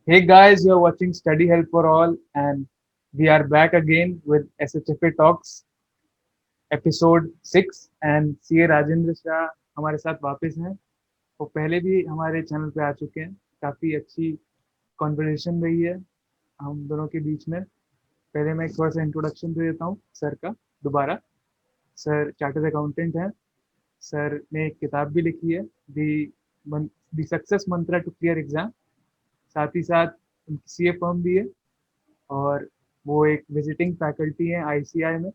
Hey guys, you're watching Study Help for All, and we are back again with SHFA Talks episode 6 and CA Rajendra Shah हमारे साथ वापस हैं। वो पहले भी हमारे चैनल पे आ चुके हैं। काफ़ी अच्छी कॉन्वर्सेशन रही है हम दोनों के बीच में। पहले मैं एक थोड़ा सा इंट्रोडक्शन दे देता हूँ सर का दोबारा। सर चार्टर्ड अकाउंटेंट हैं। सर ने एक किताब भी लिखी है, the success mantra to clear exam. साथ ही साथ उनकी सीए फर्म भी है, और वो एक विजिटिंग फैकल्टी है आईसीआई में,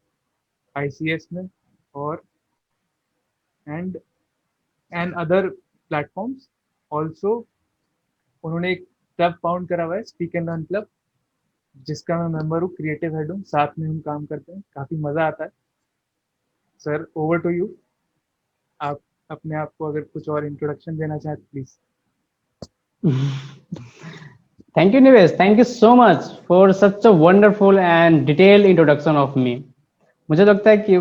आईसीएस में, और and and other platforms also. उन्होंने एक क्लब फाउंड करा हुआ है, स्पीक एंड लर्न क्लब, जिसका मैं मेंबर हूँ, क्रिएटिव हेड हूँ। साथ में हम काम करते हैं, काफ़ी मज़ा आता है। Sir, over to you. आप अपने आप को अगर कुछ और इंट्रोडक्शन देना चाहें तो please. Thank you, Nivesh. Thank you so much for such a wonderful and detailed introduction of me. मुझे लगता है कि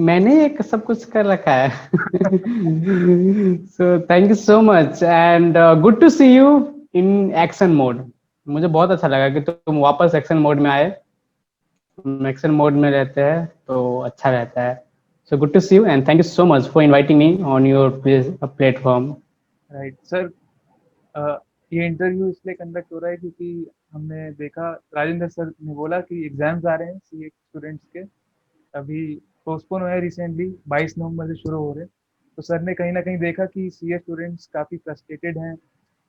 मैंने ये सब कुछ कर रखा है. So thank you so much and good to see you in action mode. मुझे बहुत अच्छा लगा कि तुम वापस एक्शन मोड में आए. हम एक्शन मोड में रहते हैं तो अच्छा रहता है. So good to see you and thank you so much for inviting me on your platform. Right sir, ये इंटरव्यू इसलिए कंडक्ट हो रहा है क्योंकि हमने देखा, राजेंद्र सर ने बोला कि एग्जाम्स आ रहे हैं सीए स्टूडेंट्स के, अभी पोस्टपोन हुए हैं रिसेंटली, 22 नवंबर से शुरू हो रहे हैं। तो सर ने कहीं ना कहीं देखा कि सीए स्टूडेंट्स काफ़ी फ्रस्ट्रेटेड हैं,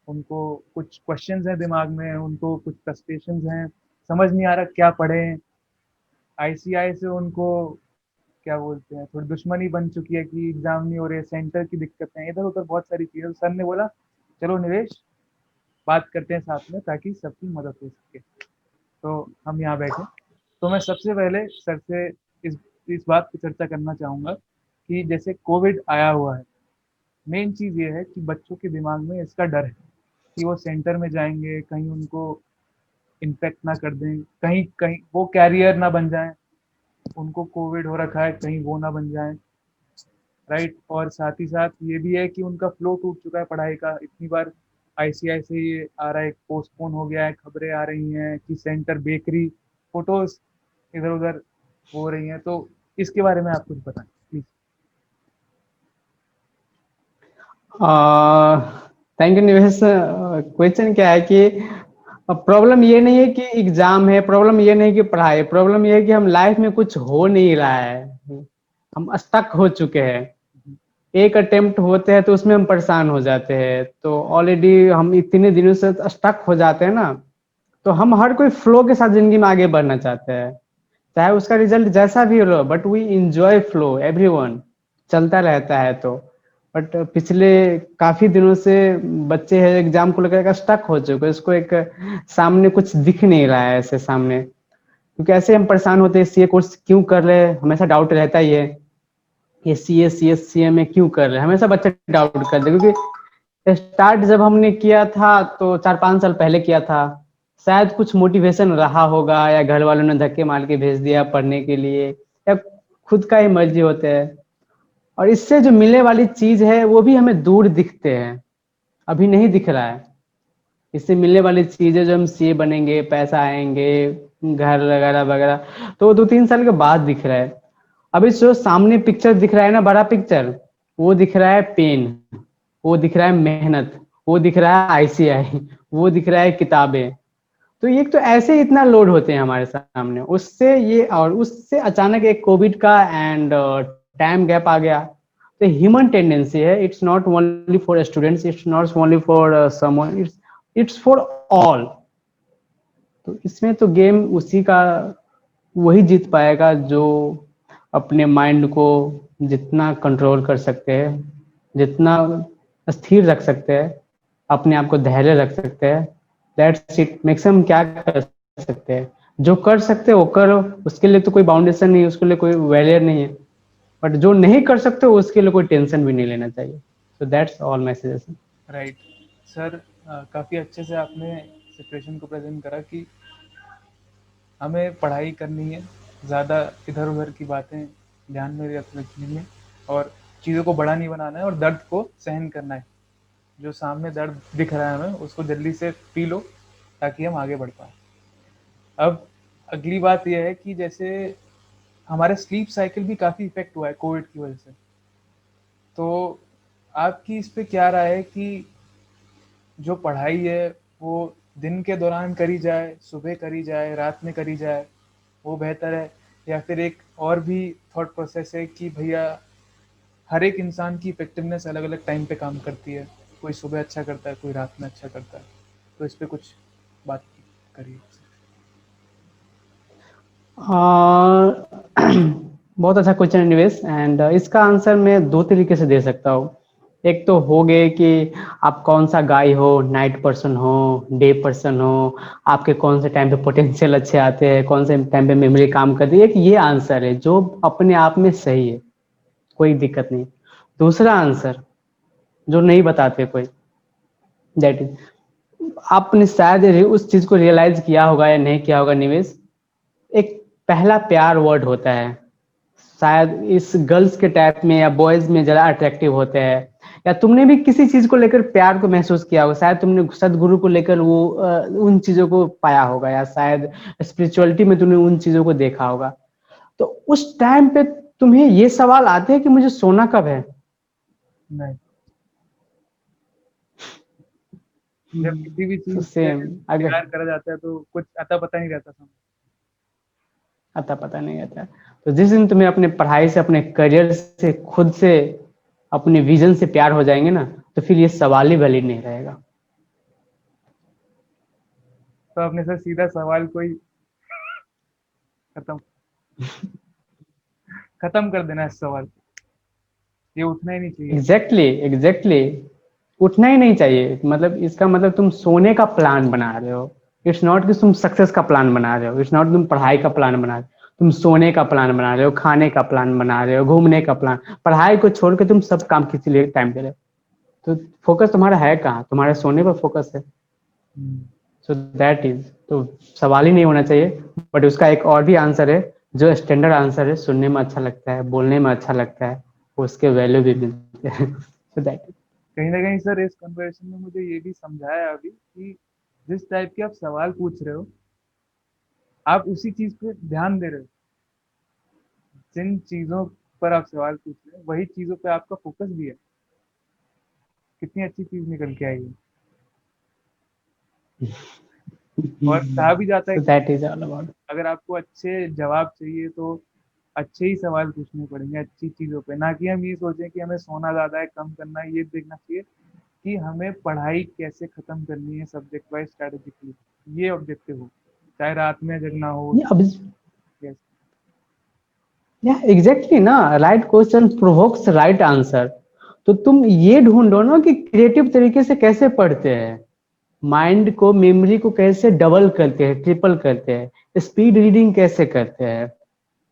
उनको कुछ क्वेश्चंस हैं दिमाग में, उनको कुछ फ्रस्ट्रेशंस हैं, समझ नहीं आ रहा क्या पढ़ें। आईसीआई से उनको क्या बोलते हैं, थोड़ी दुश्मनी बन चुकी है कि एग्जाम नहीं हो रहे, सेंटर की दिक्कतें हैं, इधर उधर बहुत सारी चीज़ें। तो सर ने बोला चलो निवेश, बात करते हैं साथ में ताकि सबकी मदद हो सके। तो हम यहाँ बैठे। तो मैं सबसे पहले सर से इस इस बात पे चर्चा करना चाहूँगा कि जैसे कोविड आया हुआ है, मेन चीज़ ये है कि बच्चों के दिमाग में इसका डर है कि वो सेंटर में जाएंगे, कहीं उनको इन्फेक्ट ना कर दें, कहीं कहीं वो कैरियर ना बन जाएं, उनको कोविड हो रखा है कहीं वो ना बन जाएं। राइट, और साथ ही साथ ये भी है कि उनका फ्लो टूट चुका है पढ़ाई का। इतनी बार आईसीआई से ये आ रहा है, पोस्टपोन हो गया है, खबरें आ रही हैं कि सेंटर बेकरी, फोटोज इधर उधर हो रही हैं। तो इसके बारे में आप कुछ बताएं प्लीज। थैंक यू निवेश. क्वेश्चन क्या है कि प्रॉब्लम ये नहीं है कि एग्जाम है, प्रॉब्लम ये नहीं कि पढ़ाई, प्रॉब्लम ये है कि हम लाइफ में कुछ हो नहीं रहा है, हम स्टक हो चुके हैं. एक अटेम्प्ट होते हैं तो उसमें हम परेशान हो जाते हैं, तो ऑलरेडी हम इतने दिनों से स्टक हो जाते हैं ना. तो हम हर कोई फ्लो के साथ जिंदगी में आगे बढ़ना चाहते हैं, चाहे उसका रिजल्ट जैसा भी हो, but we enjoy flow, everyone चलता रहता है. तो बट पिछले काफी दिनों से बच्चे हैं एग्जाम को लेकर स्टक हो चुके हैं, उसको एक सामने कुछ दिख नहीं रहा है ऐसे सामने. क्योंकि ऐसे हम परेशान होते हैं, सीए कोर्स क्यों कर रहे हैं, हमेशा डाउट रहता ही है. ये सीए में क्यों कर रहे हैं, हमेशा बच्चे डाउट करते हैं. क्योंकि स्टार्ट जब हमने किया था तो 4-5 साल पहले किया था, शायद कुछ मोटिवेशन रहा होगा, या घर वालों ने धक्के मार के भेज दिया पढ़ने के लिए, या खुद का ही मर्जी होता है. और इससे जो मिलने वाली चीज है वो भी हमें दूर दिखते हैं, अभी नहीं दिख रहा है. इससे मिलने वाली चीजें जो हम सीए बनेंगे, पैसा आएंगे, घर वगैरह वगैरह, तो 2-3 साल के बाद दिख रहा है. अभी जो सामने पिक्चर दिख रहा है ना, बड़ा पिक्चर, वो दिख रहा है पेन, वो दिख रहा है मेहनत, वो दिख रहा है आईसीआई, वो दिख रहा है किताबें. तो ये तो ऐसे ही इतना लोड होते हैं हमारे सामने, उससे ये और उससे अचानक एक कोविड का एंड टाइम गैप आ गया. तो ह्यूमन टेंडेंसी है, it's not only for students, it's not only for someone, it's for all. तो इसमें तो गेम उसी का वही जीत पाएगा जो अपने माइंड को जितना कंट्रोल कर सकते हैं, जितना स्थिर रख सकते हैं, अपने आप को धैर्य रख सकते हैं. That's it. मैक्सिमम क्या कर सकते हैं, जो कर सकते हैं वो करो, उसके लिए तो कोई बाउंडेशन नहीं है, उसके लिए कोई वैलियर नहीं है. बट जो नहीं कर सकते उसके लिए कोई टेंशन भी नहीं लेना चाहिए. So that's all my suggestion. Right sir, काफ़ी अच्छे से आपने सिचुएशन को प्रेजेंट करा कि हमें पढ़ाई करनी है, ज़्यादा इधर उधर की बातें ध्यान में रखनी है, और चीज़ों को बड़ा नहीं बनाना है, और दर्द को सहन करना है। जो सामने दर्द दिख रहा है हमें उसको जल्दी से पी लो, ताकि हम आगे बढ़ पाए। अब अगली बात यह है कि जैसे हमारे स्लीप साइकिल भी काफ़ी इफ़ेक्ट हुआ है कोविड की वजह से। तो आपकी इस पे क्या राय है कि जो पढ़ाई है वो दिन के दौरान करी जाए, सुबह करी जाए, रात में करी जाए, वो बेहतर है? या फिर एक और भी थॉट प्रोसेस है कि भैया हर एक इंसान की इफेक्टिवनेस अलग-अलग टाइम पे काम करती है। कोई सुबह अच्छा करता है, कोई रात में अच्छा करता है। तो इस पे कुछ बात करिए। बहुत अच्छा क्वेश्चन है निवेश, एंड इसका आंसर मैं दो तरीके से दे सकता हूँ। एक तो हो गए कि आप कौन सा गाय हो, नाइट पर्सन हो, डे पर्सन हो, आपके कौन से टाइम पे पोटेंशियल अच्छे आते हैं, कौन से टाइम पे मेमोरी काम करती है। एक ये आंसर है जो अपने आप में सही है, कोई दिक्कत नहीं। दूसरा आंसर जो नहीं बताते कोई, दैट इज, आपने शायद उस चीज को रियलाइज किया होगा या नहीं किया होगा निवेश, एक पहला प्यार वर्ड होता है, शायद इस गर्ल्स के टाइप में या बॉयज में ज़्यादा अट्रैक्टिव होते हैं। या तुमने भी किसी चीज़ को लेकर प्यार को महसूस किया होगा, शायद तुमने सदगुरु को लेकर वो उन चीज़ों को पाया होगा, या शायद स्पिरिचुअलिटी में तुमने उन चीज़ों को देखा होगा। तो उस टाइम पे तुम्हें ये सवाल आते हैं कि मुझे सोना कब है? नहीं, जब किसी भी तो चीज़ से सेम, अगर प्यार करा जाता है तो कुछ अता-पता नहीं रहता समय। आता पता नहीं रहता है। तो जिस दिन तुम्हें अपने पढ़ाई से, अपने करियर से, खुद से, अपने विजन से प्यार हो जाएंगे ना, तो फिर ये सवाल ही वैलिड नहीं रहेगा। तो आपने सर सीधा सवाल को ही खत्म खत्म कर देना है इस सवाल को। ये उठना ही नहीं चाहिए। एग्जैक्टली एग्जैक्टली, उठना ही नहीं चाहिए। मतलब इसका मतलब तुम सोने का प्लान बना रहे हो। इट्स नॉट कि तुम सक्सेस का प्लान बना रहे हो, इट्स नॉट तुम पढ़ाई का प्लान बना रहे हो, तुम सोने का प्लान बना रहे हो, खाने का प्लान बना रहे हो, घूमने का प्लान। पढ़ाई को छोड़ के तुम सब काम किसी लिए टाइम दे रहे हो। तो फोकस तुम्हारा है कहाँ? तुम्हारे सोने पर फोकस है। हुँ। सो दैट इज, तो सवाल ही नहीं होना चाहिए। बट उसका एक और भी आंसर है, जो स्टैंडर्ड आंसर है, सुनने में अच्छा लगता है, बोलने में अच्छा लगता है, उसके वैल्यू भी मिलते हैं। सो दैट कहीं न कहीं सर इस कन्वर्सेशन में मुझे ये भी समझाया अभी कि जिस टाइप के आप सवाल पूछ रहे हो, आप उसी चीज़ पे ध्यान दे रहे हो। जिन चीज़ों पर आप सवाल पूछ रहे हो, वही चीज़ों पे आपका फ़ोकस भी है। कितनी अच्छी चीज़ निकल के आई है। और कहा भी जाता है सो कि दैट इज ऑल अबाउट। अगर आपको अच्छे जवाब चाहिए तो अच्छे ही सवाल पूछने पड़ेंगे अच्छी चीज़ों पे। ना कि हम ये सोचें कि हमें सोना ज़्यादा है, कम करना है, ये देखना चाहिए कि हमें पढ़ाई कैसे ख़त्म करनी है सब्जेक्ट वाइज़ स्ट्रैटेजिकली। ये ऑब्जेक्टिव हो। चाहे रात में जगना हो। ये अब, यस। या एग्जैक्टली ना, right question provokes right answer. तो तुम ये ढूंढो ना कि क्रिएटिव तरीके से कैसे पढ़ते हैं, माइंड को, मेमोरी को कैसे डबल करते हैं, ट्रिपल करते हैं, स्पीड रीडिंग कैसे करते हैं,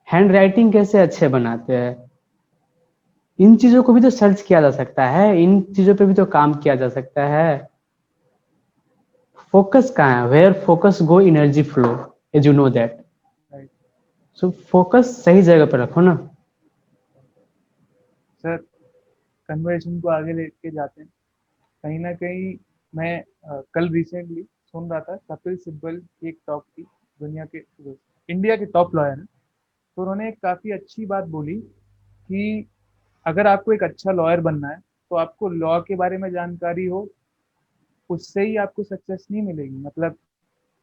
हैंड राइटिंग कैसे अच्छे बनाते हैं। इन चीजों को भी तो सर्च किया जा सकता है, इन चीजों पे भी तो काम किया जा सकता है। फोकस कहाँ है? Where focus go energy flow, as you know that. Right. So focus सही जगह पर रखो ना। सर कन्वर्सेशन को आगे लेके जाते हैं। कहीं न कहीं मैं कल रिसेंटली सुन रहा था कपिल सिब्बल की एक टॉक थी, दुनिया के इंडिया के टॉप लॉयर हैं। तो उन्होंने एक काफ़ी अच्छी बात बोली कि अगर आपको एक अच्छा लॉयर बनना है, तो आपको लॉ के बारे में जानकारी हो, उससे ही आपको सक्सेस नहीं मिलेगी। मतलब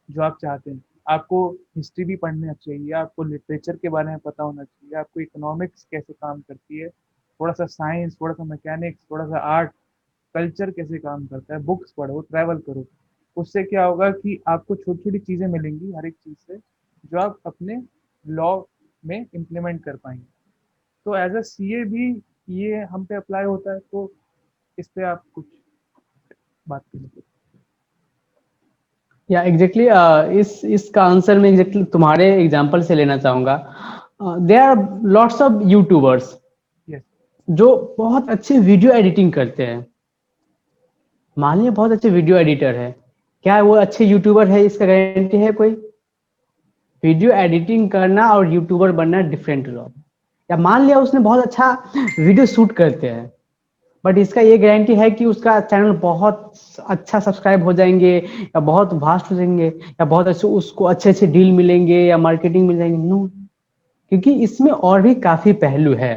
जो आप चाहते हैं, आपको हिस्ट्री भी पढ़ना चाहिए, आपको लिटरेचर के बारे में पता होना चाहिए, आपको इकोनॉमिक्स कैसे काम करती है, थोड़ा-सा साइंस, थोड़ा-सा मैकेनिक्स, थोड़ा-सा आर्ट, कल्चर कैसे काम करता है, बुक्स पढ़ो, ट्रैवल करो। उससे क्या होगा कि आपको छोटी-छोटी चीज़ें मिलेंगी हर एक चीज़ से, जो आप अपने लॉ में इम्प्लीमेंट कर पाएँगे। तो एज़ अ सीए भी ये हम पे अप्लाई होता है, तो इस पे आप कुछ बात करें? या एग्जैक्टली, इसका आंसर मैं एग्जैक्टली तुम्हारे एग्जांपल से लेना चाहूंगा। There are lots of YouTubers yes. जो बहुत अच्छे वीडियो एडिटिंग करते हैं। मान लीजिए बहुत अच्छे वीडियो एडिटर है, क्या वो अच्छे यूट्यूबर है इसका गारंटी है कोई? वीडियो एडिटिंग करना और यूट्यूबर बनना डिफरेंट जॉब। या मान लिया उसने बहुत अच्छा वीडियो शूट करते हैं, बट इसका ये गारंटी है कि उसका चैनल बहुत अच्छा सब्सक्राइब हो जाएंगे या बहुत वास्ट हो जाएंगे या बहुत अच्छे उसको अच्छे अच्छे डील मिलेंगे या मार्केटिंग मिल जाएंगे, नो। क्योंकि इसमें और भी काफी पहलू है,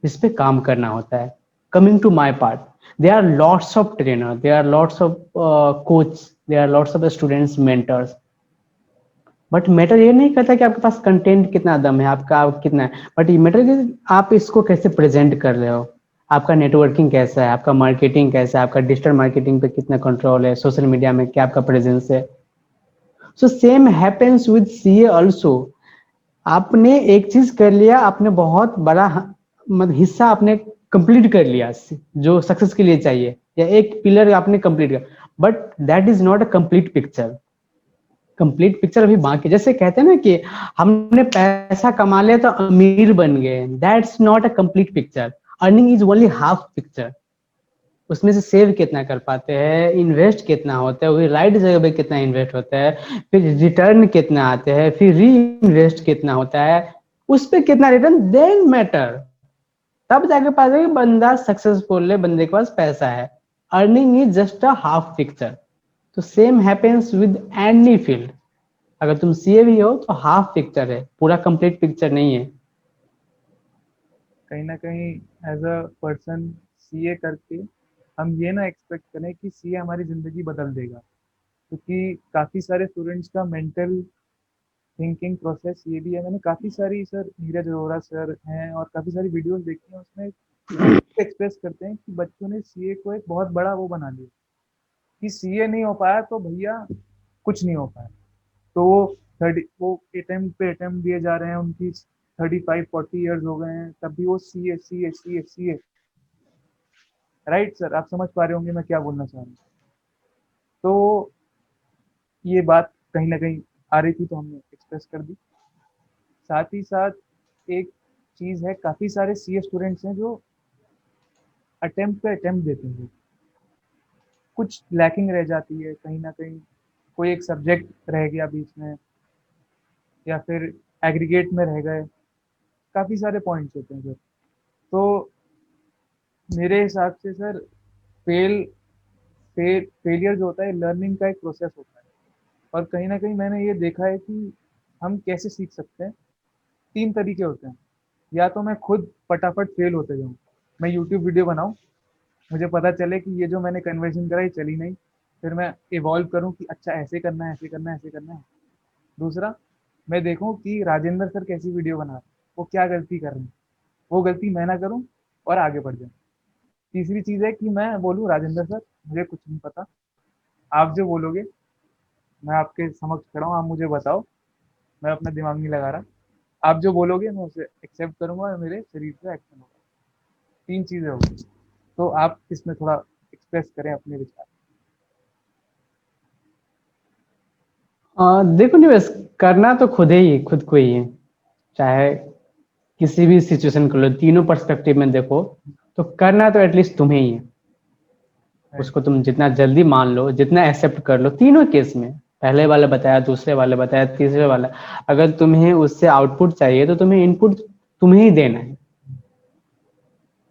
इस पे काम करना होता है। Coming to my part, there are lots of trainer, there are lots of coach, there are lots of students mentors, but matter ये नहीं करता कि आपके पास कंटेंट कितना दम है, आपका कितना है, बट ये मैटर कि आप इसको कैसे प्रेजेंट कर रहे हो, आपका नेटवर्किंग कैसा है, आपका मार्केटिंग कैसा है, आपका डिजिटल मार्केटिंग पे कितना कंट्रोल है, सोशल मीडिया में क्या आपका प्रेजेंस है। So same happens with CA also. आपने एक चीज कर लिया, आपने बहुत बड़ा मतलब हिस्सा आपने कंप्लीट कर लिया जो सक्सेस के लिए चाहिए, या एक पिलर आपने कंप्लीट कर, but that is not a complete picture. Complete picture अभी बाकी, जैसे कहते हैं ना कि हमने पैसा कमा लिया तो अमीर बन गए, that's not a complete picture. Earning is only half picture. उसमें से सेव कितना कर पाते हैं, इन्वेस्ट कितना होता है, वही राइट जगह पे कितना इन्वेस्ट होता है, फिर रिटर्न कितना आते हैं, फिर री इन्वेस्ट कितना होता है, उस पर कितना रिटर्न, देन मैटर। तब जाके पास है कि बंदा सक्सेसफुल है, बंदे के पास पैसा है। Earning is just a half picture. तो same happens with any field. अगर तुम सीए भी हो तो हाफ पिक्चर है, पूरा कंप्लीट पिक्चर नहीं है। कहीं ना कहीं एज अ पर्सन सीए करके हम ये ना एक्सपेक्ट करें कि सीए हमारी ज़िंदगी बदल देगा, क्योंकि काफ़ी सारे स्टूडेंट्स का मेंटल थिंकिंग प्रोसेस ये भी है। मैंने काफ़ी सारी सर, नीरज अरोड़ा सर हैं और काफ़ी सारी वीडियोस देखी हैं, उसमें एक्सप्रेस करते हैं कि बच्चों ने सीए को एक बहुत बड़ा वो बना लिया कि सीए नहीं हो पाया तो भैया कुछ नहीं हो पाया। तो वो अटेम्प्ट पे अटेम्प्ट दिए जा रहे हैं, उनकी 35-40 ईयर्स हो गए हैं, तब भी वो CA CA CA CA. Right sir, आप समझ पा रहे होंगे मैं क्या बोलना चाह रहा हूँ। तो ये बात कहीं ना कहीं आ रही थी तो हमने एक्सप्रेस कर दी। साथ ही साथ एक चीज़ है, काफ़ी सारे सीए स्टूडेंट्स हैं जो अटेम्प्ट पे अटेम्प्ट देते हैं, कुछ लैकिंग रह जाती है कहीं ना कहीं, कोई एक सब्जेक्ट रह गया बीच में या फिर एग्रीगेट में रह गए, काफ़ी सारे पॉइंट्स होते हैं सर। तो मेरे हिसाब से सर फेल फेलियर जो होता है लर्निंग का एक प्रोसेस होता है। और कहीं ना कहीं मैंने ये देखा है कि हम कैसे सीख सकते हैं। तीन तरीके होते हैं, या तो मैं खुद फटाफट फेल होते जाऊँ, मैं यूट्यूब वीडियो बनाऊँ, मुझे पता चले कि ये जो मैंने कन्वर्जन करा ये चली नहीं, फिर मैं इवॉल्व करूँ कि अच्छा ऐसे करना है, ऐसे करना है, ऐसे करना है। दूसरा, मैं देखूँ कि राजेंद्र सर कैसी वीडियो बना रहे हैं, वो क्या गलती कर रहे हैं, वो गलती मैं ना करूँ और आगे बढ़ जाऊँ। तीसरी चीज़ है कि मैं बोलूँ राजेंद्र सर मुझे कुछ नहीं पता, आप जो बोलोगे मैं आपके समक्ष खड़ा हूँ, आप मुझे बताओ, मैं अपना दिमाग नहीं लगा रहा, आप जो बोलोगे मैं उसे एक्सेप्ट करूंगा और मेरे शरीर पे एक्शन होगा। तीन चीज़ें होगी। तो आप इसमें थोड़ा एक्सप्रेस करें अपने विचार। देखो निवेश, करना तो खुद को ही है। चाहे किसी भी सिचुएशन को लो, तीनों पर्सपेक्टिव में देखो, तो करना तो एटलीस्ट तुम्हें ही है। राइट। उसको तुम जितना जल्दी मान लो, जितना एक्सेप्ट कर लो, तीनों केस में, पहले वाला बताया, दूसरे वाले बताया, तीसरे वाला, अगर तुम्हें उससे आउटपुट चाहिए तो तुम्हें इनपुट तुम्हें ही देना है।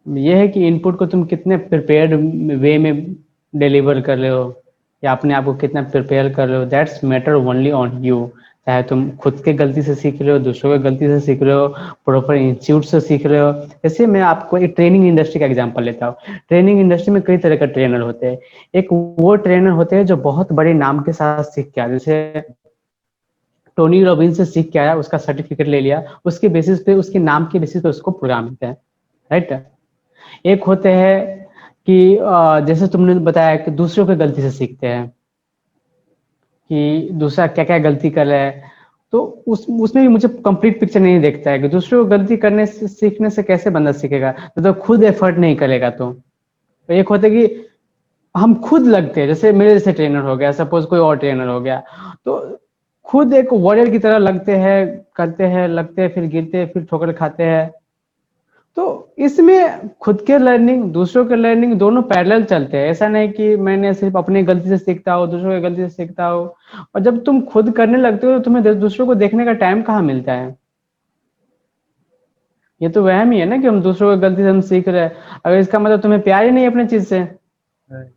ये है कि इनपुट को तुम कितने प्रिपेयर्ड वे में डिलीवर कर रहे हो, या अपने आप को कितना प्रिपेयर कर रहे हो, that's matter only on you. चाहे तुम खुद के गलती से सीख रहे हो, दूसरों के गलती से सीख रहे हो, प्रॉपर इंस्टीट्यूट से सीख रहे हो। जैसे मैं आपको एक ट्रेनिंग इंडस्ट्री का एग्जांपल लेता हूँ। ट्रेनिंग इंडस्ट्री में कई तरह का ट्रेनर होते हैं। एक वो ट्रेनर होते हैं जो बहुत बड़े नाम के साथ सीख के आए, जैसे टोनी रॉबिन्स से सीख के आया, उसका सर्टिफिकेट ले लिया, उसके बेसिस पे, उसके नाम के बेसिस पे उसको प्रोग्राम मिलते हैं। राइट। एक होते हैं कि जैसे तुमने बताया कि दूसरों की गलती से सीखते हैं, कि दूसरा क्या क्या गलती कर रहा है, तो उसमें भी मुझे कंप्लीट पिक्चर नहीं देखता है कि दूसरों को गलती करने से, सीखने से कैसे बंदा सीखेगा, तो खुद एफर्ट नहीं करेगा। तो एक होता है कि हम खुद लगते हैं, जैसे मेरे जैसे ट्रेनर हो गया, सपोज कोई और ट्रेनर हो गया, तो खुद एक वॉरियर की तरह लगते हैं, करते हैं, लगते हैं, फिर गिरते हैं, फिर ठोकर खाते हैं। तो इसमें खुद के लर्निंग, दूसरों के लर्निंग, दोनों पैरेलल चलते हैं। ऐसा नहीं कि मैंने सिर्फ अपनी गलती से सीखता हो, दूसरों की गलती से सीखता हो। और जब तुम खुद करने लगते हो तो तुम्हें दूसरों को देखने का टाइम कहाँ मिलता है। ये तो वहम ही है ना कि हम दूसरों की गलती से हम सीख रहे हैं। अगर इसका मतलब तुम्हें प्यार ही नहीं है अपने चीज से, Right.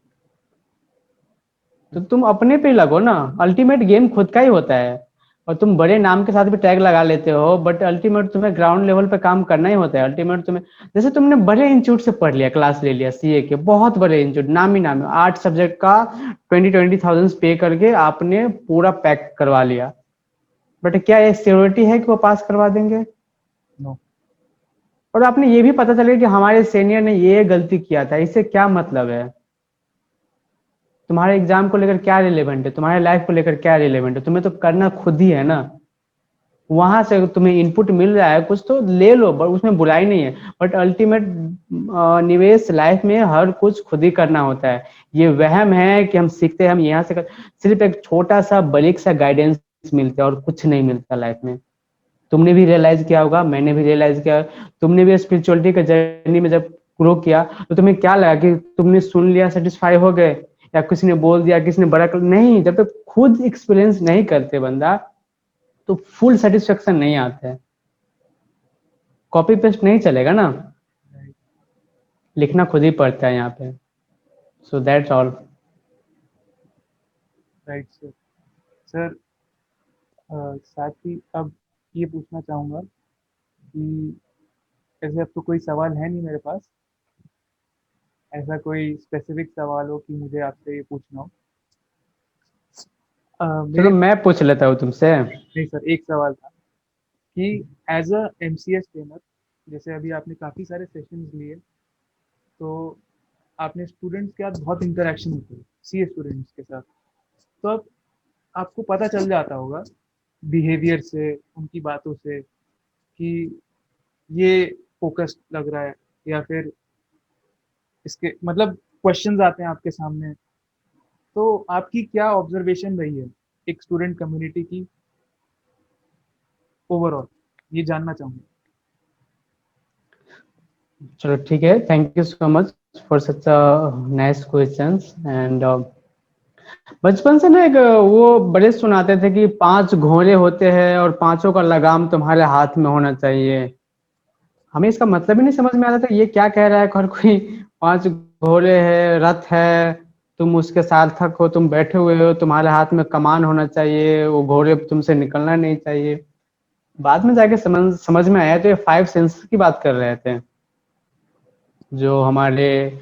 तो तुम अपने पे ही लगो ना। अल्टीमेट गेम खुद का ही होता है। और तुम बड़े नाम के साथ भी टैग लगा लेते हो, बट अल्टीमेट तुम्हें ग्राउंड लेवल पे काम करना ही होता है। अल्टीमेट तुम्हें, जैसे तुमने बड़े इंस्टीट्यूट से पढ़ लिया, क्लास ले लिया सीए के, बहुत बड़े इंस्टीट्यूट, नाम है, 8 सब्जेक्ट का 20-20 थाउजेंड पे करके आपने पूरा पैक करवा लिया, बट क्या ये श्योरिटी है कि वो पास करवा देंगे? No. और आपने ये भी पता चले कि हमारे सीनियर ने ये गलती किया था, इससे क्या मतलब है? तुम्हारे एग्जाम को लेकर क्या रिलेवेंट है? तुम्हारे लाइफ को लेकर क्या रिलेवेंट है? तुम्हें तो करना खुद ही है ना। वहां से तुम्हें इनपुट मिल रहा है कुछ तो ले लो, बट उसमें बुराई नहीं है। बट अल्टीमेट निवेश लाइफ में हर कुछ खुद ही करना होता है। ये वहम है कि हम सीखते हैं, हम यहाँ से सिर्फ एक छोटा सा बारीक सा गाइडेंस मिलता है और कुछ नहीं मिलता लाइफ में। तुमने भी रियलाइज किया होगा, मैंने भी रियलाइज किया। तुमने भी स्पिरिचुअलिटी के जर्नी में जब ग्रो किया तो तुम्हें क्या लगा कि तुमने सुन लिया, सेटिस्फाई हो गए, या किसी ने बोल दिया, किसी ने बड़ा कर, नहीं। जब तक खुद एक्सपीरियंस नहीं करते बंदा, तो फुल सेटिस्फेक्शन नहीं आता है। कॉपी पेस्ट नहीं चलेगा ना, Right. लिखना खुद ही पड़ता है यहाँ पे। So that's all. Right, sir. Sir, साथ ही अब ये पूछना चाहूँगा कि ऐसे अब तो कोई सवाल है नहीं मेरे पास, ऐसा कोई स्पेसिफिक सवाल हो कि मुझे आपसे ये पूछना हो। चलो मेरे मैं पूछ लेता हूँ तुमसे। नहीं सर, एक सवाल था कि एज अ एमसीएस ट्रेनर, जैसे अभी आपने काफ़ी सारे सेशंस लिए, तो आपने स्टूडेंट्स के साथ बहुत इंटरेक्शन होती है, सीए स्टूडेंट्स के साथ, तो अब आपको पता चल जाता होगा बिहेवियर से, उनकी बातों से, कि ये फोकस्ड लग रहा है, या फिर इसके मतलब क्वेश्चंस आते हैं आपके सामने, तो आपकी क्या ऑब्जर्वेशन रही है एक स्टूडेंट कम्युनिटी की ओवरऑल, ये जानना चाहूँगा। चलो ठीक है, thank you so much for such nice questions. And बचपन से ना एक वो बड़े सुनाते थे कि 5 घोड़े होते हैं और पांचों का लगाम तुम्हारे हाथ में होना चाहिए। हमें इसका मतलब ही नहीं समझ में आता था ये क्या कह रहा है हर कोई। 5 घोड़े है, रथ है, तुम उसके सार्थक हो, तुम बैठे हुए हो, तुम्हारे हाथ में कमान होना चाहिए, वो घोड़े तुमसे निकलना नहीं चाहिए। बाद में जाके समझ में आया तो ये 5 सेंसेस की बात कर रहे थे, जो हमारे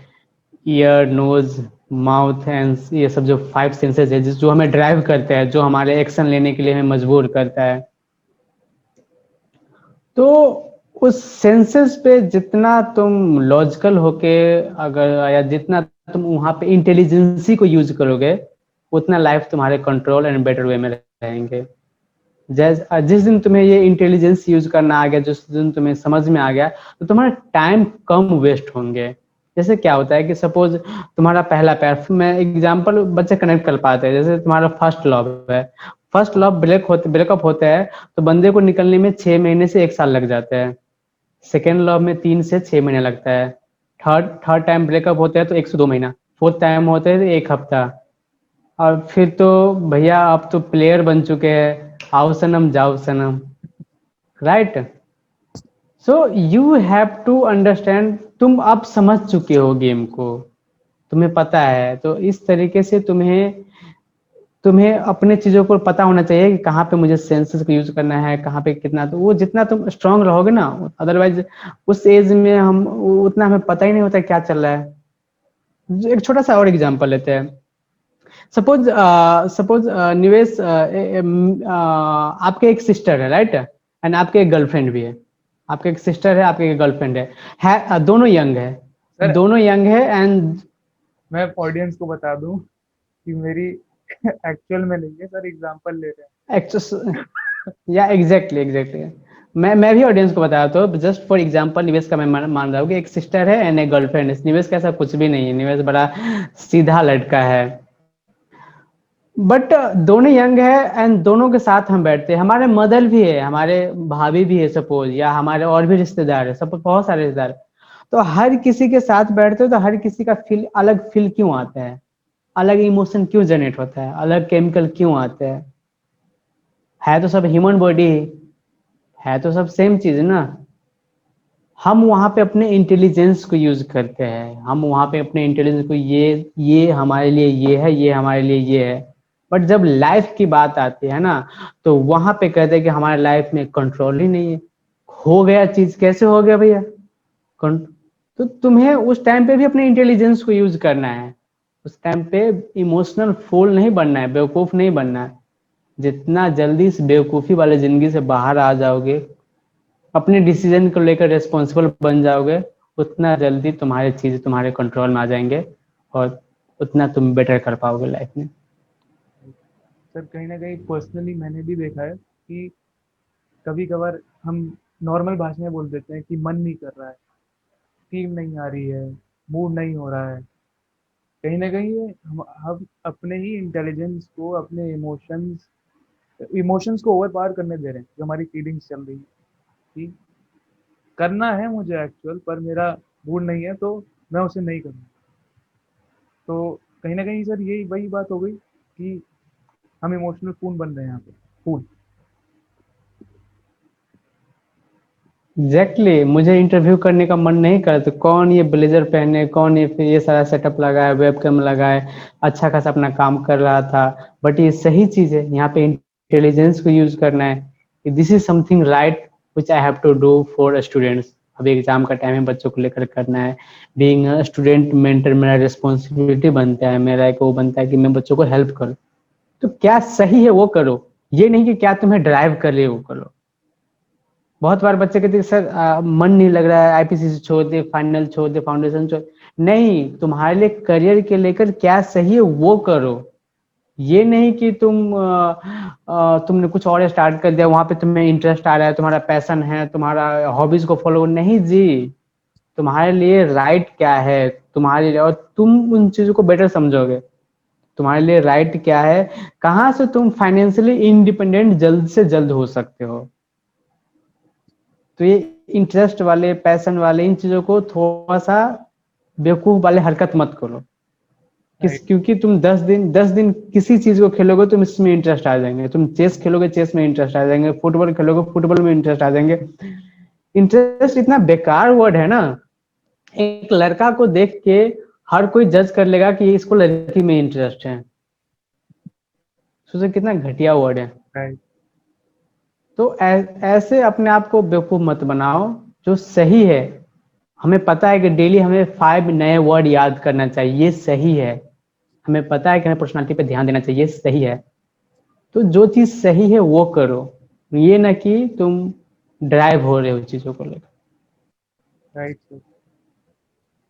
ईयर, नोज, माउथ, हैंड्स, ये सब जो 5 सेंसेस है जो हमें ड्राइव करता है, जो हमारे एक्शन लेने के लिए हमें मजबूर करता है। तो उस सेंसेस पे जितना तुम लॉजिकल होके, अगर या जितना तुम वहां पे इंटेलिजेंसी को यूज करोगे, उतना लाइफ तुम्हारे कंट्रोल एंड बेटर वे में रहेंगे। जिस दिन तुम्हें ये इंटेलिजेंस यूज करना आ गया, जिस दिन तुम्हें समझ में आ गया, तो तुम्हारा टाइम कम वेस्ट होंगे। जैसे क्या होता है कि सपोज तुम्हारा पहला पैर, मैं एग्जांपल बच्चे कनेक्ट कर पाते हैं, जैसे तुम्हारा फर्स्ट लव है, फर्स्ट लव ब्रेकअप होता है, तो बंदे को निकलने में 6 महीने से 1 साल लग जाता है। सेकेंड लव में 3 से 6 महीने लगता है। थर्ड थर्ड टाइम ब्रेकअप होता है तो 1 से 2 महीना। फोर्थ टाइम होता है तो 1 हफ्ता। और फिर तो भैया आप तो प्लेयर बन चुके हैं, आओ सनम जाओ सनम, right? So you have to understand, तुम अब समझ चुके हो गेम को, तुम्हें पता है, तो इस तरीके से तुम्हें तुम्हें अपने चीजों को पता होना चाहिए कि कहाँ पे मुझे सेंसेस को यूज करना है, कहाँ पे कितना। तो वो जितना तुम स्ट्रांग रहोगे ना, अदरवाइज उस एज में हम उतना हमें पता ही नहीं होता क्या चल रहा है। एक छोटा सा और एग्जांपल लेते हैं। सपोज सपोज निवेश, आपके एक सिस्टर है, राइट? एंड आपके एक गर्लफ्रेंड भी है। आपके एक सिस्टर है, आपके एक गर्लफ्रेंड दोनों यंग है। सर, दोनों यंग है एंड मैं ऑडियंस को बता दूं कि मेरी एक्चुअल में नहीं है सर, एग्जांपल ले रहे या एग्जैक्टली एग्जैक्टली, मैं भी ऑडियंस को बताया, तो जस्ट फॉर एग्जांपल निवेश का मैं मान रहा हूँ कि एक सिस्टर है एंड एक गर्लफ्रेंड है। निवेश का ऐसा कुछ भी नहीं है, निवेश बड़ा सीधा लड़का है। बट दोनों यंग है एंड दोनों के साथ हम बैठते हैं। हमारे मदर भी है, हमारे भाभी भी है सपोज, या हमारे और भी रिश्तेदार है, सपोज बहुत सारे रिश्तेदार। तो हर किसी के साथ बैठते हो तो हर किसी का फील अलग, फील क्यों आता है, अलग इमोशन क्यों जनरेट होता है, अलग केमिकल क्यों आते हैं? है तो सब ह्यूमन बॉडी, है तो सब सेम चीज ना। हम वहाँ पे अपने इंटेलिजेंस को यूज करते हैं, हम वहाँ पे अपने इंटेलिजेंस को, ये हमारे लिए ये है, ये हमारे लिए ये है। बट जब लाइफ की बात आती है ना, तो वहाँ पे कहते हैं कि हमारे लाइफ में कंट्रोल ही नहीं है। हो गया चीज, कैसे हो गया भैया? कं- तो तुम्हें उस टाइम पे भी अपने इंटेलिजेंस को यूज करना है। उस टाइम पे इमोशनल फूल नहीं बनना है, बेवकूफ नहीं बनना है। जितना जल्दी इस बेवकूफी वाले जिंदगी से बाहर आ जाओगे, अपने डिसीजन को लेकर रिस्पॉन्सिबल बन जाओगे, उतना जल्दी तुम्हारे चीज़ तुम्हारे कंट्रोल में आ जाएंगे, और उतना तुम बेटर कर पाओगे लाइफ में। सर कहीं ना कहीं पर्सनली मैंने भी देखा है कि कभी कभार हम नॉर्मल भाषा में बोल देते हैं कि मन नहीं कर रहा है, टीम नहीं आ रही है, मूड नहीं हो रहा है। कहीं ना कहीं ये हम अपने ही इंटेलिजेंस को, अपने इमोशंस को ओवर पावर करने दे रहे हैं। जो हमारी फीलिंग्स चल रही है कि करना है मुझे एक्चुअल, पर मेरा मूड नहीं है तो मैं उसे नहीं करूँगा। तो कहीं ना कहीं सर यही वही बात हो गई कि हम इमोशनल फूल बन रहे हैं यहाँ पे, फूल। एग्जैक्टली exactly, मुझे इंटरव्यू करने का मन नहीं कर, तो कौन ये ब्लेजर पहने, कौन ये फिर ये सारा सेटअप लगाए, वेबकैम लगाए, अच्छा खासा अपना काम कर रहा था। बट ये सही चीज है, यहाँ पे इंटेलिजेंस को यूज करना है। This is something right which I have to do for students. अभी एग्जाम का टाइम है, बच्चों को लेकर करना है। बीइंग स्टूडेंट मेंटर मेरा रिस्पॉन्सिबिलिटी बनता है, मेरा एक वो बनता है कि मैं बच्चों को हेल्प करूँ। तो क्या सही है वो करो, ये नहीं कि क्या तुम्हें ड्राइव कर रही है वो करो। बहुत बार बच्चे कहते हैं सर मन नहीं लग रहा है, आईपीसीसी छोड़ दे, फाइनल छोड़ दे, फाउंडेशन छोड़। नहीं, तुम्हारे लिए करियर के लेकर क्या सही है वो करो। ये नहीं कि तुमने कुछ और स्टार्ट कर दिया, वहां पे तुम्हें इंटरेस्ट आ रहा है, तुम्हारा पैशन है, तुम्हारा हॉबीज को फॉलो नहीं जी। तुम्हारे लिए राइट क्या है, तुम्हारे लिए, और तुम उन चीजों को बेटर समझोगे। तुम्हारे लिए राइट क्या है, कहाँ से तुम फाइनेंशियली इंडिपेंडेंट जल्द से जल्द हो सकते हो। तो ये इंटरेस्ट वाले, पैशन वाले इन चीजों को थोड़ा सा बेवकूफ वाले हरकत मत करो। राइट। क्योंकि तुम 10 दिन किसी चीज को खेलोगे, तुम इसमें इंटरेस्ट आ जाएंगे। तुम चेस खेलोगे, चेस में इंटरेस्ट आ जाएंगे। फुटबॉल खेलोगे, फुटबॉल में इंटरेस्ट आ जाएंगे। इंटरेस्ट इतना बेकार वर्ड है ना। एक लड़का को देख के हर कोई जज कर लेगा कि इसको लड़की में इंटरेस्ट है। सोचो कितना घटिया वर्ड है। राइट। तो ऐसे अपने आप को बेवकूफ मत बनाओ। जो सही है, हमें पता है कि डेली हमें 5 नए वर्ड याद करना चाहिए, ये सही है। हमें पता है कि हमें पर्सनालिटी पे ध्यान देना चाहिए, सही है। तो जो चीज सही है वो करो, ये ना कि तुम ड्राइव हो रहे हो चीजों को लेकर। Right sir.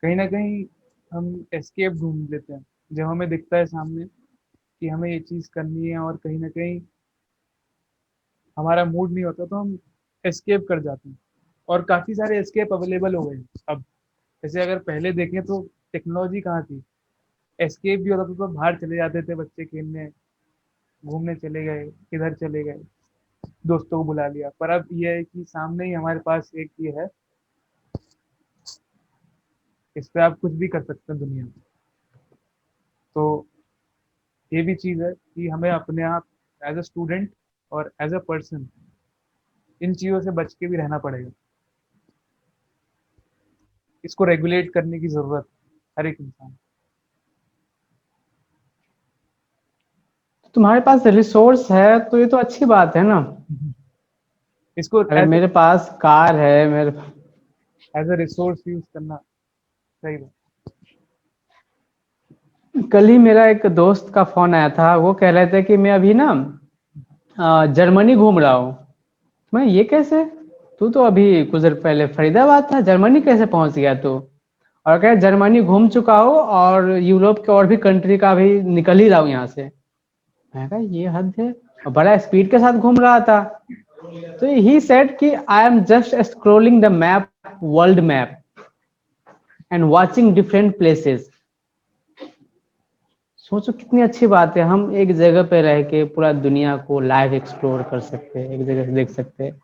कहीं ना कहीं हम एस्केप ढूंढ लेते हैं जब हमें दिखता है सामने कि हमें ये चीज़ करनी है, और कहीं ना कहीं हमारा मूड नहीं होता तो हम एस्केप कर जाते हैं। और काफ़ी सारे एस्केप अवेलेबल हो गए हैं अब। जैसे अगर पहले देखें तो टेक्नोलॉजी कहाँ थी, एस्केप भी होता था तो बाहर चले जाते थे बच्चे खेलने, घूमने चले गए, इधर चले गए, दोस्तों को बुला लिया। पर अब ये है कि सामने ही हमारे पास एक ये है, इस पे आप कुछ भी कर सकते हैं दुनिया में। तो ये भी चीज़ है कि हमें अपने आप एज अ स्टूडेंट और एज अ पर्सन इन चीज़ों से बच के भी रहना पड़ेगा। इसको रेगुलेट करने की ज़रूरत है हर एक इंसान। तुम्हारे पास रिसोर्स है तो ये तो अच्छी बात है ना। इसको अगर मेरे पास कार है, मेरे एज अ रिसोर्स यूज करना सही बात। कल ही मेरा एक दोस्त का फोन आया था, वो कह रहे थे कि मैं अभी ना जर्मनी घूम रहा हूँ। मैं, ये कैसे? तू तो अभी कुछ देर पहले फरीदाबाद था, जर्मनी कैसे पहुंच गया तू? और कह जर्मनी घूम चुका हूँ, और यूरोप के और भी कंट्री का भी निकल ही रहा हूँ यहाँ से। मैं कहा ये हद है, और बड़ा स्पीड के साथ घूम रहा था। तो ही सेड कि I am just scrolling the map, world map, and watching different places. सोचो कितनी अच्छी बात है, हम एक जगह पे रह के पूरा दुनिया को लाइव एक्सप्लोर कर सकते हैं, एक जगह से देख सकते हैं।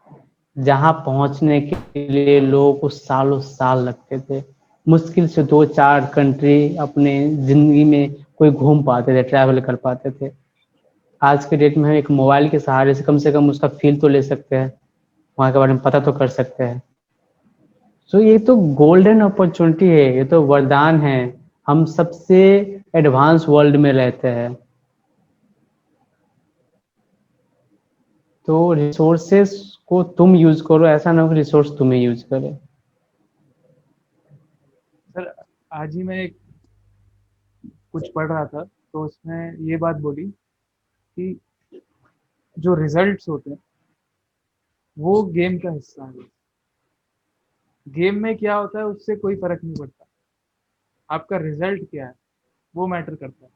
जहां पहुंचने के लिए लोगों को सालों साल लगते थे। मुश्किल से 2-4 कंट्री अपने जिंदगी में कोई घूम पाते थे, ट्रैवल कर पाते थे। आज के डेट में हम एक मोबाइल के सहारे से कम उसका फील तो ले सकते हैं, वहाँ के बारे में पता तो कर सकते हैं। सो ये तो गोल्डन अपॉर्चुनिटी है, ये तो वरदान है। हम सबसे एडवांस वर्ल्ड में रहते हैं, तो रिसोर्सेस को तुम यूज करो, ऐसा ना हो कि रिसोर्स तुम्हें यूज करे। सर आज ही मैं एक कुछ पढ़ रहा था, तो उसमें ये बात बोली कि जो रिजल्ट्स होते हैं वो गेम का हिस्सा है। गेम में क्या होता है उससे कोई फर्क नहीं पड़ता, आपका रिजल्ट क्या है वो मैटर करता है।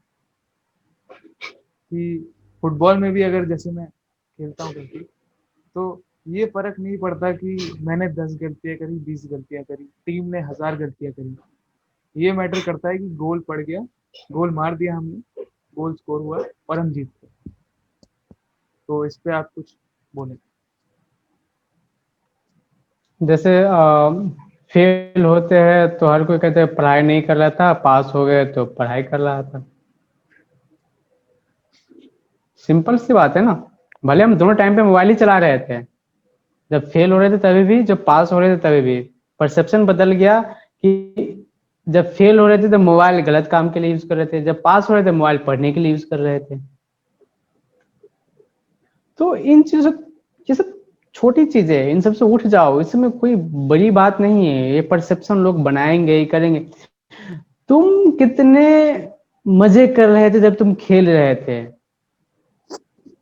कि फुटबॉल में भी अगर जैसे मैं खेलता हूँ कभी, तो ये फर्क नहीं पड़ता कि मैंने 10 गलतियां करी, 20 गलतियां करी, टीम ने 1000 गलतियां करी। ये मैटर करता है कि गोल पड़ गया, गोल मार दिया हमने, गोल स्कोर हुआ और हम जीत गए। तो इस पे आप कुछ बोले। जैसे फेल होते हैं तो हर कोई कहते हैं पढ़ाई नहीं कर रहा था, पास हो गए तो पढ़ाई कर रहा था। सिंपल सी बात है ना। भले हम दोनों टाइम पे मोबाइल ही चला रहे थे, जब फेल हो रहे थे तभी भी, जब पास हो रहे थे तभी भी। परसेप्शन बदल गया कि जब फेल हो रहे थे तो मोबाइल गलत काम के लिए यूज कर रहे थे, जब पास हो रहे थे मोबाइल पढ़ने के लिए यूज कर रहे थे। तो इन चीजों, ये सब छोटी चीजें हैं, इन सब से उठ जाओ, इसमें कोई बड़ी बात नहीं है। ये परसेप्शन लोग बनाएंगे ही करेंगे। तुम कितने मजे कर रहे थे जब तुम खेल रहे थे,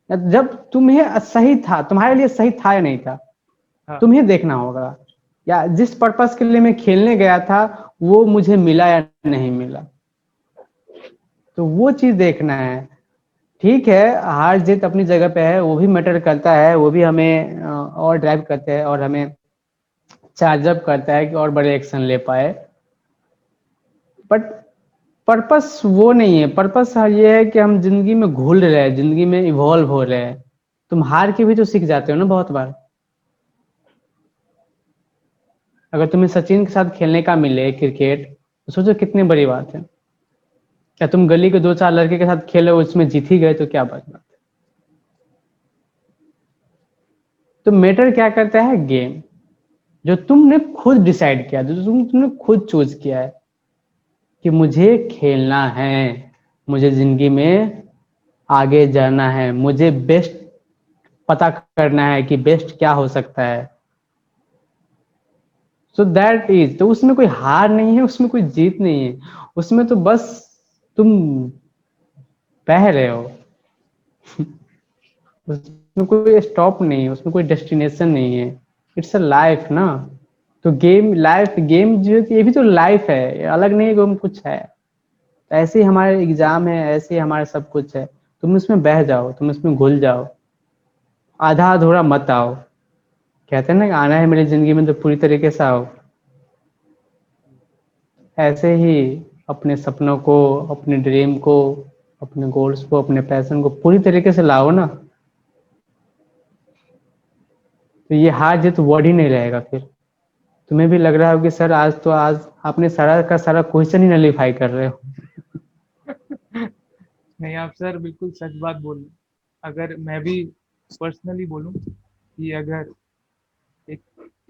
जब तुम्हें सही था, तुम्हारे लिए सही था या नहीं था, हाँ। तुम्हें देखना होगा। या जिस पर्पस के लिए मैं खेलने गया था वो मुझे मिला या नहीं मिला, तो वो चीज देखना है। ठीक है, हार जीत अपनी जगह पे है, वो भी मैटर करता है, वो भी हमें और ड्राइव करते हैं और हमें चार्ज अप करता है कि और बड़े एक्शन ले पाए। बट पर्पस वो नहीं है। पर्पस ये है कि हम जिंदगी में घुल रहे हैं, जिंदगी में इवॉल्व हो रहे हैं। तुम हार के भी तो सीख जाते हो ना बहुत बार। अगर तुम्हें सचिन के साथ खेलने का मिले क्रिकेट, तो सोचो कितनी बड़ी बात है। क्या तुम गली के दो चार लड़के के साथ खेले, उसमें जीत ही गए तो क्या बात है। तो मैटर क्या करता है, गेम जो तुमने खुद डिसाइड किया, जो तुमने खुद चूज किया है कि मुझे खेलना है, मुझे जिंदगी में आगे जाना है, मुझे बेस्ट पता करना है कि बेस्ट क्या हो सकता है। सो दैट इज, तो उसमें कोई हार नहीं है, उसमें कोई जीत नहीं है। उसमें तो बस तुम बह रहे हो, उसमें कोई स्टॉप नहीं है, उसमें कोई डेस्टिनेशन नहीं है। इट्स अ लाइफ ना। तो गेम लाइफ, गेम जो है ये भी तो लाइफ है, ये अलग नहीं है कि हम कुछ है। तो ऐसे ही हमारे एग्जाम है, ऐसे ही हमारे सब कुछ है। तुम इसमें बह जाओ, तुम इसमें घुल जाओ, आधा अधूरा मत आओ। कहते हैं ना कि आना है मेरी जिंदगी में तो पूरी तरीके से आओ। ऐसे ही अपने सपनों को, अपने ड्रीम को, अपने गोल्स को, अपने पैशन को पूरी तरीके से लाओ ना। तो ये हार जीत वर्ड ही नहीं रहेगा फिर। तुम्हें भी लग रहा हो कि सर आज तो, आज आपने सारा का सारा क्वेश्चन ही नलीफाई कर रहे हो। नहीं, आप सर बिल्कुल सच बात बोल रहे हैं। अगर मैं भी पर्सनली बोलूं कि अगर एक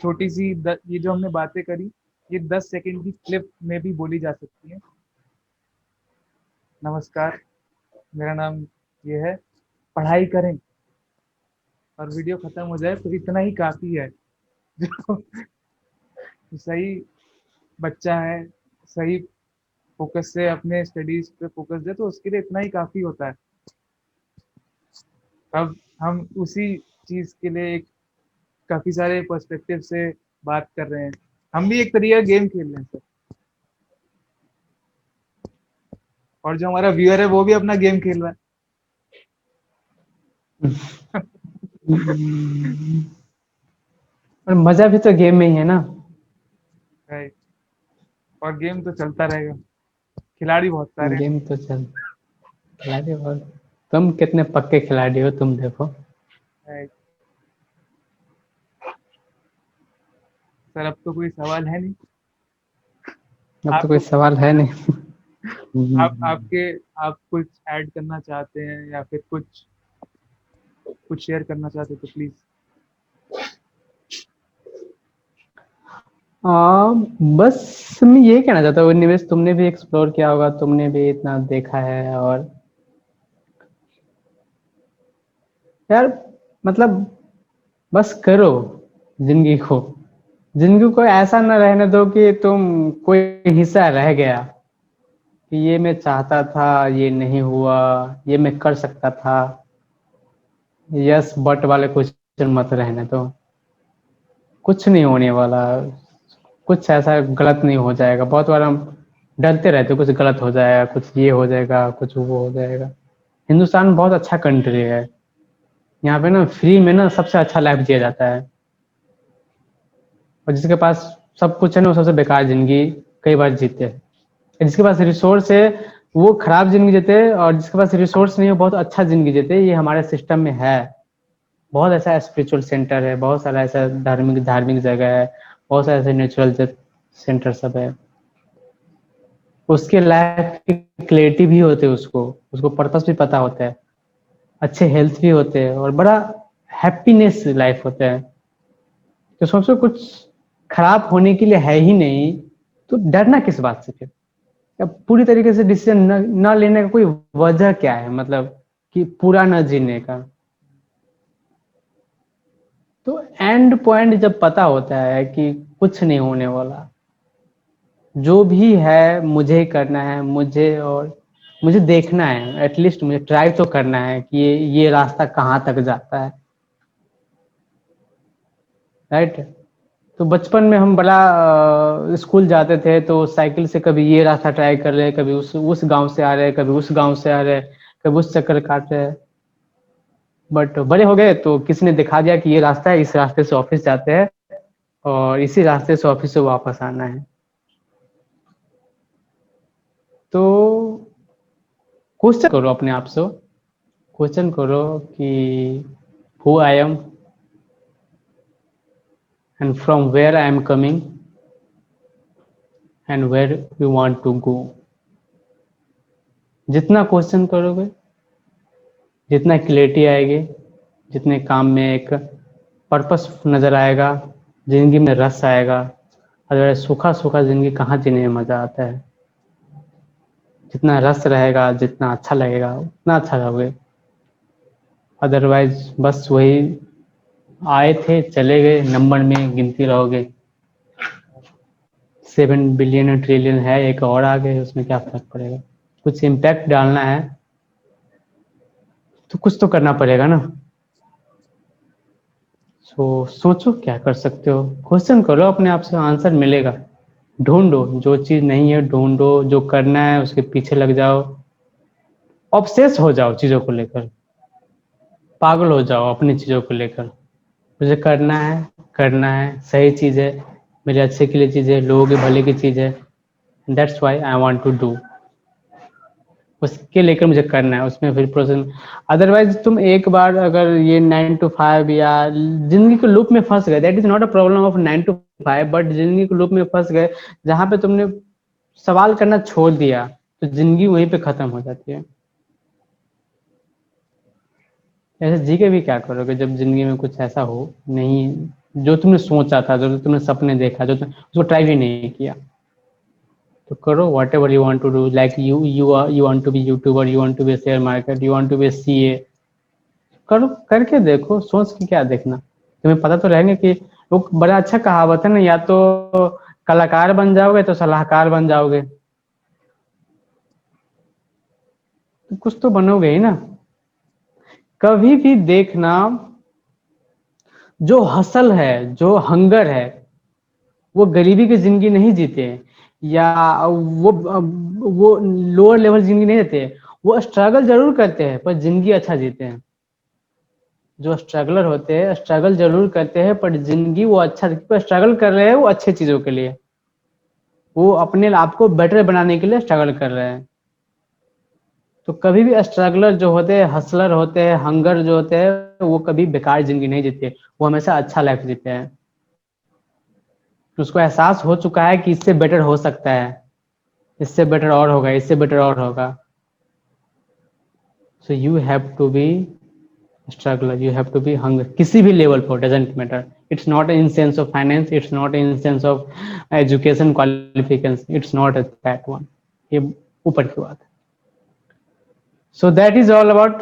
छोटी सी ये जो हमने बातें करी, ये 10 सेकंड की क्लिप में भी बोली जा सकती है। नमस्कार, मेरा नाम ये है, पढ़ाई करें, और वीडियो खत्म हो जाए तो इतना ही काफी है। जो सही बच्चा है, सही फोकस से अपने स्टडीज पे फोकस दे, तो उसके लिए इतना ही काफी होता है। अब हम उसी चीज के लिए एक काफी सारे पर्सपेक्टिव से बात कर रहे हैं। हम भी एक तरीके का गेम खेल रहे हैं सर, और जो हमारा व्यूअर है वो भी अपना गेम खेल रहा और मजा भी तो गेम में ही है ना। है। और गेम तो चलता रहेगा, खिलाड़ी बहुत सारे हैं। गेम तो चल, खिलाड़ी और तुम कितने पक्के खिलाड़ी हो तुम देखो। है। सर अब तो कोई सवाल है नहीं। अब तो कोई आपको सवाल है नहीं। आपके, आप कुछ ऐड करना चाहते हैं या फिर कुछ कुछ शेयर करना चाहते हैं तो प्लीज। बस मैं ये कहना चाहता हूँ निवेश, तुमने भी एक्सप्लोर किया होगा, तुमने भी इतना देखा है, और यार मतलब बस करो जिंदगी को। जिंदगी को ऐसा न रहने दो कि तुम कोई हिस्सा रह गया, कि ये मैं चाहता था, ये नहीं हुआ, ये मैं कर सकता था। यस बट वाले क्वेश्चन मत रहने दो। कुछ नहीं होने वाला, कुछ ऐसा गलत नहीं हो जाएगा। बहुत बार हम डरते रहते कुछ गलत हो जाएगा, कुछ ये हो जाएगा, कुछ वो हो जाएगा। हिंदुस्तान बहुत अच्छा कंट्री है। यहाँ पे ना फ्री में ना सबसे अच्छा लाइफ जिया जाता है, और जिसके पास सब कुछ है ना वो सबसे बेकार जिंदगी कई बार जीते हैं। जिसके पास रिसोर्स है वो खराब जिंदगी जीते हैं, और जिसके पास रिसोर्स नहीं है वो बहुत अच्छा जिंदगी जीते हैं। ये हमारे सिस्टम में है। बहुत ऐसा स्पिरिचुअल सेंटर है, बहुत सारा ऐसा धार्मिक धार्मिक जगह है, बहुत सारे ऐसे नेचुरल सेंटर सब है। उसके लाइफ की क्लैरिटी भी होते है, उसको उसको पर्पस भी पता होता है, अच्छे हेल्थ भी होते हैं, और बड़ा हैप्पीनेस लाइफ होता है। तो सोचो कुछ खराब होने के लिए है ही नहीं, तो डरना किस बात से फिर? या पूरी तरीके से डिसीजन न लेने का कोई वजह क्या है, मतलब कि पूरा न जीने का? तो एंड पॉइंट जब पता होता है कि कुछ नहीं होने वाला, जो भी है मुझे करना है, मुझे, और मुझे देखना है, एटलीस्ट मुझे ट्राई तो करना है कि ये रास्ता कहाँ तक जाता है। राइट। तो बचपन में हम बड़ा स्कूल जाते थे तो साइकिल से कभी ये रास्ता ट्राई कर रहे, कभी उस गांव से आ रहे, कभी उस गांव से आ रहे, कभी उस चक्कर काट रहे। बट बड़े हो गए तो किसी ने दिखा दिया कि ये रास्ता है, इस रास्ते से ऑफिस जाते हैं, और इसी रास्ते से ऑफिस से वापस आना है। तो क्वेश्चन करो अपने आप से, क्वेश्चन करो कि who I am and from where I am coming and where we want to go. जितना क्वेश्चन करोगे, जितना क्लैरिटी आएगी, जितने काम में एक पर्पस नजर आएगा, जिंदगी में रस आएगा। अगर सूखा सूखा जिंदगी कहाँ जीने में मजा आता है? जितना रस रहेगा, जितना अच्छा लगेगा, उतना अच्छा रहोगे। अदरवाइज बस वही आए थे चले गए नंबर में गिनती रहोगे। 7 बिलियन ट्रिलियन है, एक और आ गए, उसमें क्या फर्क पड़ेगा? कुछ इम्पैक्ट डालना है तो कुछ तो करना पड़ेगा ना। सोचो क्या कर सकते हो, क्वेश्चन करो अपने आप से, आंसर मिलेगा। ढूंढो जो चीज नहीं है, ढूंढो जो करना है उसके पीछे लग जाओ। ऑब्सेस हो जाओ चीजों को लेकर, पागल हो जाओ अपनी चीजों को लेकर। मुझे करना है, करना है, सही चीज है, मेरे अच्छे के लिए चीज है, लोगों के भले की चीज है। That's why I want to do. उसके लेकर मुझे करना है, उसमें फिर प्रोसेस। अदरवाइज तुम एक बार अगर ये 9 to 5 या जिंदगी के लूप में फंस गए, that is not a problem of 9 to 5, but जिंदगी के लूप में फंस गए जहां पे तुमने सवाल करना छोड़ दिया, तो जिंदगी वहीं पे खत्म हो जाती है। ऐसे जी के भी क्या करोगे जब जिंदगी में कुछ ऐसा हो नहीं जो तुमने सोचा था, जो तुमने सपने देखा, जो तुमने उसको ट्राई भी नहीं किया। तो करो whatever you want to do, like you want to be YouTuber, you want to be share market, you want to be CA. करो, करके देखो, सोच के क्या देखना। तुम्हें पता तो रहेंगे कि वो बड़ा अच्छा कहावत है ना, या तो कलाकार बन जाओगे तो सलाहकार बन जाओगे। तो कुछ तो बनोगे ही ना। कभी भी देखना, जो हसल है, जो हंगर है, वो गरीबी की जिंदगी नहीं जीते हैं, या वो लोअर लेवल जिंदगी नहीं जीते हैं। वो स्ट्रगल जरूर करते हैं पर जिंदगी अच्छा जीते हैं। जो स्ट्रगलर होते हैं स्ट्रगल जरूर करते हैं पर जिंदगी वो अच्छा, स्ट्रगल कर रहे हैं वो अच्छे चीजों के लिए, वो अपने आप को बेटर बनाने के लिए स्ट्रगल कर रहे हैं। तो कभी भी स्ट्रगलर जो होते हैं, हसलर होते हैं, हंगर जो होते हैं, वो कभी बेकार जिंदगी नहीं जीते, वो हमेशा अच्छा लाइफ जीते हैं। तो उसको एहसास हो चुका है कि इससे बेटर हो सकता है, इससे बेटर और होगा, इससे बेटर और होगा। So you have to be struggle, you have to be hungry किसी भी level पर, doesn't matter. It's not in sense of finance, it's not in sense of education qualifications, it's not that one. ये ऊपर की बात है. So that is all about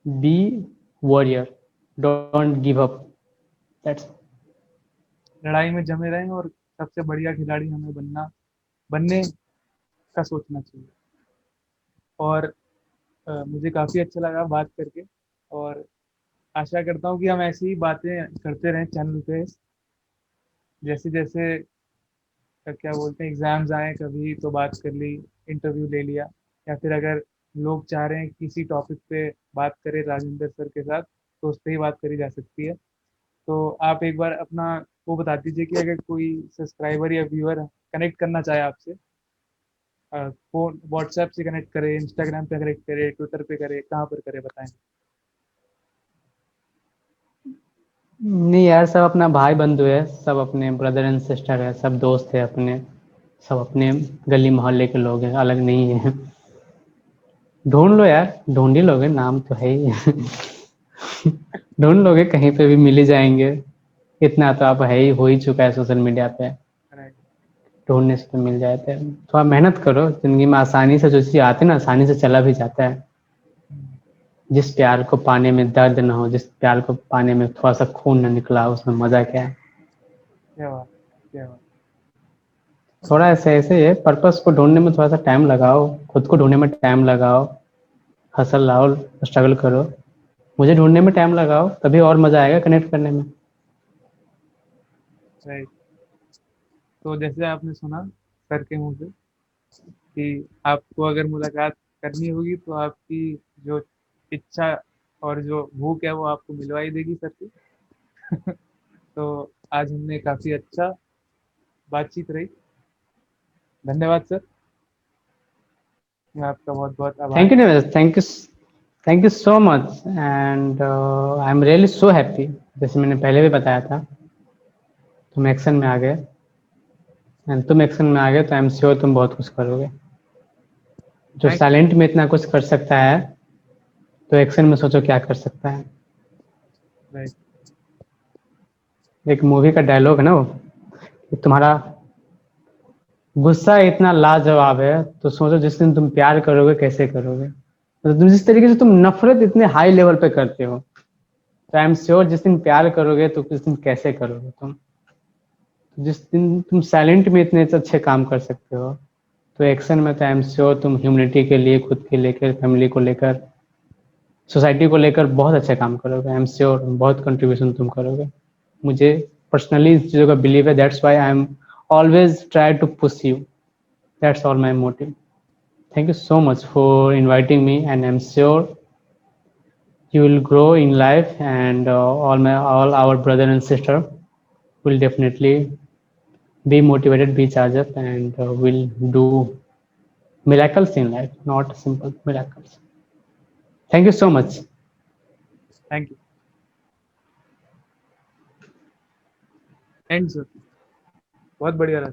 be warrior, don't give up. That's लड़ाई में जमे रहें और सबसे बढ़िया खिलाड़ी हमें बनने का सोचना चाहिए। और मुझे काफ़ी अच्छा लगा बात करके, और आशा करता हूँ कि हम ऐसी ही बातें करते रहें चैनल पे। जैसे जैसे क्या बोलते हैं, एग्जाम्स आए कभी तो बात कर ली, इंटरव्यू ले लिया, या फिर अगर लोग चाह रहे हैं किसी टॉपिक पे बात करें राजेंद्र सर के साथ, तो उस पर ही बात करी जा सकती है। तो आप एक बार अपना वो बता दीजिए कि अगर कोई सब्सक्राइबर या व्यूअर कनेक्ट करना चाहे आपसे, फोन व्हाट्सएप से कनेक्ट करे, इंस्टाग्राम पे कनेक्ट करे, ट्विटर पे करे, कहाँ पर करे, बताएं। नहीं यार, सब अपना भाई बंधु है, सब अपने ब्रदर एंड सिस्टर है, सब दोस्त है अपने, सब अपने गली मोहल्ले के लोग हैं, अलग नहीं है। ढूंढ लो यार, ढूंढ ही लोगे, नाम तो है ही। ढूंढ लोगे, कहीं पे भी मिल ही जाएंगे। इतना तो आप है ही, हो ही चुका है सोशल मीडिया पे, राइट। ढूंढने से तो मिल जाते हैं। थोड़ा मेहनत करो, जिंदगी में आसानी से जो चीज़ आती है ना, आसानी से चला भी जाता है। जिस प्यार को पाने में दर्द ना हो, जिस प्यार को पाने में थोड़ा सा खून ना निकला, उसमें मजा क्या है। क्या बात, क्या बात। थोड़ा ऐसे ऐसे है, पर्पस को ढूंढने में थोड़ा सा टाइम लगाओ, खुद को ढूंढने में टाइम लगाओ, हसल लाओ, स्ट्रगल करो, मुझे ढूंढने में टाइम लगाओ, तभी और मजा आएगा कनेक्ट करने में। राइट। तो जैसे आपने सुना सर के मुंह से कि आपको अगर मुलाकात करनी होगी तो आपकी जो इच्छा और जो भूख है वो आपको मिलवा ही देगी सर से। तो आज हमने काफी अच्छा बातचीत रही। धन्यवाद सर, मैं आपका बहुत बहुत थैंक आभारी यू हूँ। निवेश, thank you so much, and I am really so happy. जैसे मैंने पहले भी बताया था, तुम एक्शन में आ गए, एंड तुम एक्शन में आ गए तो आई एम श्योर तुम बहुत कुछ करोगे। जो थैंक साइलेंट में इतना कुछ कर सकता है, तो एक्शन में सोचो क्या कर सकता है। राइट। एक मूवी का डायलॉग है ना वो, कि तुम्हारा गुस्सा इतना लाजवाब है, तो सोचो जिस दिन तुम प्यार करोगे कैसे करोगे। तो तुम जिस तरीके से तुम नफरत इतने हाई लेवल पे करते हो, तो आई एम श्योर जिस दिन प्यार करोगे तो उस दिन कैसे करोगे तुम। जिस दिन तुम साइलेंट में इतने अच्छे काम कर सकते हो, तो एक्शन में तो आई एम श्योर तुम ह्यूमनिटी के लिए, खुद के लेकर, फैमिली को लेकर, सोसाइटी को लेकर बहुत अच्छा काम करोगे। आई एम श्योर बहुत कंट्रीब्यूशन तुम करोगे। मुझे पर्सनली इस चीज़ों का बिलीव है, that's why I am always try to push you, that's all my motive. Thank you so much for inviting me, and I'm sure you will grow in life, and all our brother and sister will definitely be motivated, be charged up, and will do miracles in life, not simple miracles. Thank you so much. Thank you. And sir, बहुत बढ़िया रहा।